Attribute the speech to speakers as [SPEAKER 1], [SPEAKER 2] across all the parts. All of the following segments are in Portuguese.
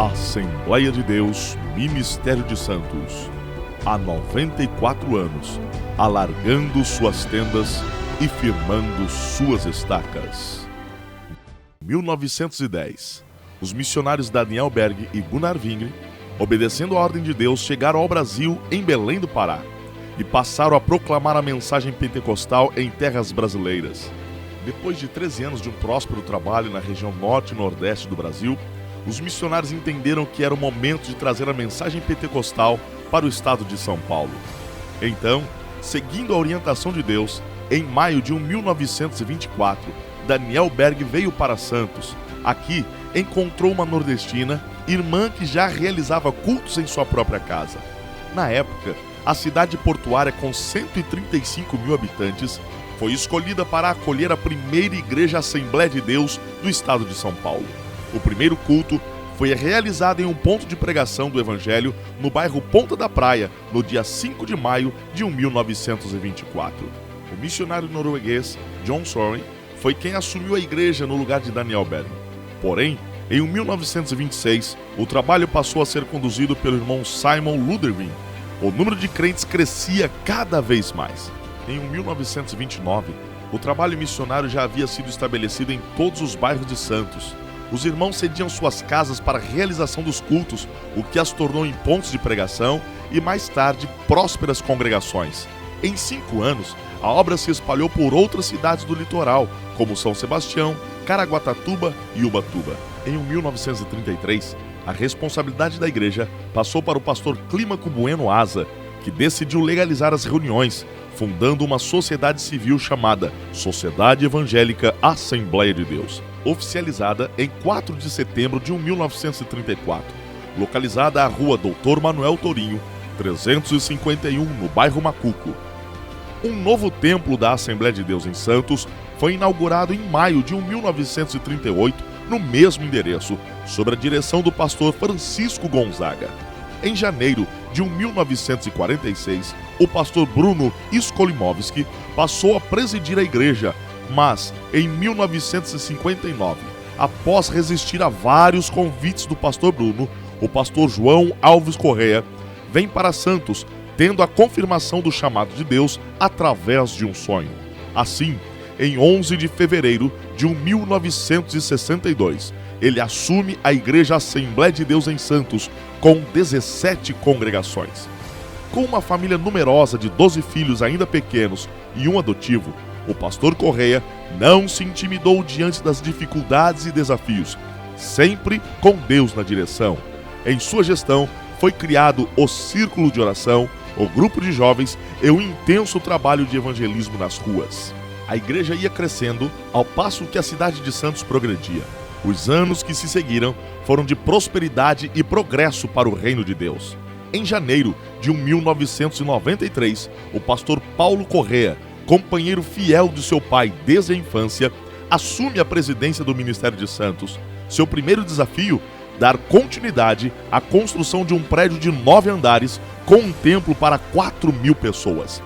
[SPEAKER 1] Assembleia de Deus, Ministério de Santos, há 94 anos, alargando suas tendas e firmando suas estacas. Em 1910, os missionários Daniel Berg e Gunnar Wingre, obedecendo a ordem de Deus, chegaram ao Brasil em Belém do Pará e passaram a proclamar a mensagem pentecostal em terras brasileiras. Depois de 13 anos de um próspero trabalho na região norte e nordeste do Brasil, os missionários entenderam que era o momento de trazer a mensagem pentecostal para o estado de São Paulo. Então, seguindo a orientação de Deus, em maio de 1924, Daniel Berg veio para Santos. Aqui, encontrou uma nordestina, irmã que já realizava cultos em sua própria casa. Na época, a cidade portuária, com 135 mil habitantes, foi escolhida para acolher a primeira igreja Assembleia de Deus do estado de São Paulo. O primeiro culto foi realizado em um ponto de pregação do Evangelho no bairro Ponta da Praia, no dia 5 de maio de 1924. O missionário norueguês John Soren foi quem assumiu a igreja no lugar de Daniel Berg. Porém, em 1926, o trabalho passou a ser conduzido pelo irmão Simon Luderwin. O número de crentes crescia cada vez mais. Em 1929, o trabalho missionário já havia sido estabelecido em todos os bairros de Santos. Os irmãos cediam suas casas para a realização dos cultos, o que as tornou em pontos de pregação e, mais tarde, prósperas congregações. Em 5 anos, a obra se espalhou por outras cidades do litoral, como São Sebastião, Caraguatatuba e Ubatuba. Em 1933, a responsabilidade da igreja passou para o pastor Clímaco Bueno Asa, que decidiu legalizar as reuniões, fundando uma sociedade civil chamada Sociedade Evangélica Assembleia de Deus, oficializada em 4 de setembro de 1934, localizada à rua Doutor Manuel Tourinho, 351, no bairro Macuco. Um novo templo da Assembleia de Deus em Santos foi inaugurado em maio de 1938, no mesmo endereço, sob a direção do pastor Francisco Gonzaga. Em janeiro de 1946, o pastor Bruno Skolimowski passou a presidir a igreja, mas em 1959, após resistir a vários convites do pastor Bruno, o pastor João Alves Correia vem para Santos, tendo a confirmação do chamado de Deus através de um sonho. Assim, em 11 de fevereiro de 1962, ele assume a Igreja Assembleia de Deus em Santos, com 17 congregações. Com uma família numerosa de 12 filhos ainda pequenos e um adotivo, o pastor Correia não se intimidou diante das dificuldades e desafios, sempre com Deus na direção. Em sua gestão, foi criado o Círculo de Oração, o grupo de jovens e o intenso trabalho de evangelismo nas ruas. A igreja ia crescendo ao passo que a cidade de Santos progredia. Os anos que se seguiram foram de prosperidade e progresso para o reino de Deus. Em janeiro de 1993, o pastor Paulo Correia, companheiro fiel de seu pai desde a infância, assume a presidência do Ministério de Santos. Seu primeiro desafio, dar continuidade à construção de um prédio de 9 andares com um templo para 4.000 pessoas.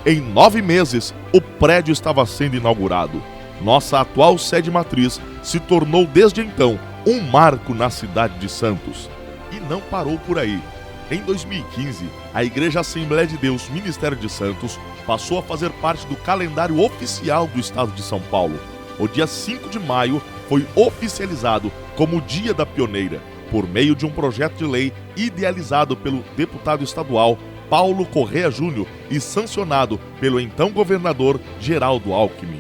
[SPEAKER 1] Em 9 meses, o prédio estava sendo inaugurado. Nossa atual sede matriz se tornou desde então um marco na cidade de Santos. E não parou por aí. Em 2015, a Igreja Assembleia de Deus Ministério de Santos passou a fazer parte do calendário oficial do estado de São Paulo. O dia 5 de maio foi oficializado como o Dia da Pioneira, por meio de um projeto de lei idealizado pelo deputado estadual Paulo Correia Júnior e sancionado pelo então governador Geraldo Alckmin.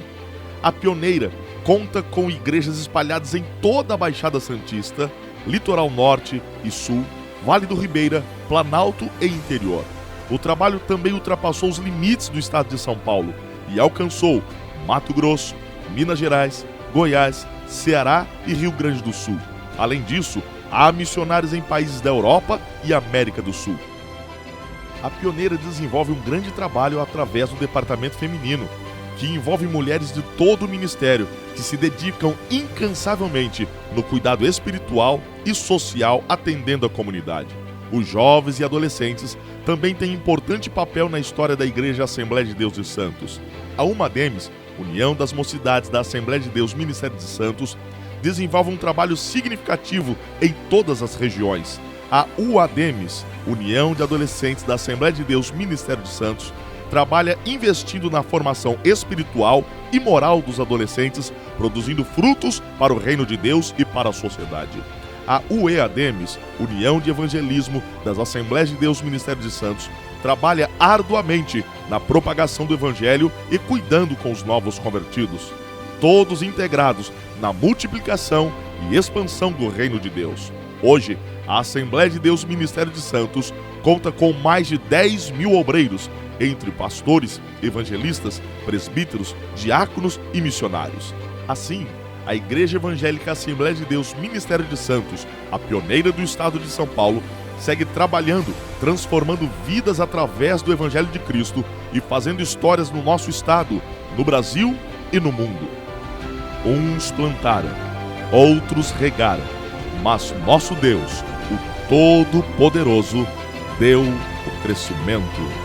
[SPEAKER 1] A Pioneira conta com igrejas espalhadas em toda a Baixada Santista, Litoral Norte e Sul, Vale do Ribeira, Planalto e Interior. O trabalho também ultrapassou os limites do estado de São Paulo e alcançou Mato Grosso, Minas Gerais, Goiás, Ceará e Rio Grande do Sul. Além disso, há missionários em países da Europa e América do Sul. A Pioneira desenvolve um grande trabalho através do departamento feminino, que envolve mulheres de todo o ministério que se dedicam incansavelmente no cuidado espiritual e social atendendo a comunidade. Os jovens e adolescentes também têm importante papel na história da Igreja Assembleia de Deus de Santos. A UMADEMES, União das Mocidades da Assembleia de Deus Ministério de Santos, desenvolve um trabalho significativo em todas as regiões. A UADEMES, União de Adolescentes da Assembleia de Deus Ministério de Santos, trabalha investindo na formação espiritual e moral dos adolescentes, produzindo frutos para o reino de Deus e para a sociedade. A UEADEMES, União de Evangelismo das Assembleias de Deus Ministério de Santos, trabalha arduamente na propagação do Evangelho e cuidando com os novos convertidos, todos integrados na multiplicação e expansão do reino de Deus. Hoje, a Assembleia de Deus Ministério de Santos conta com mais de 10 mil obreiros, entre pastores, evangelistas, presbíteros, diáconos e missionários. Assim, a Igreja Evangélica Assembleia de Deus Ministério de Santos, a pioneira do estado de São Paulo, segue trabalhando, transformando vidas através do Evangelho de Cristo e fazendo histórias no nosso estado, no Brasil e no mundo. Uns plantaram, outros regaram, mas nosso Deus, o Todo-Poderoso, deu o crescimento.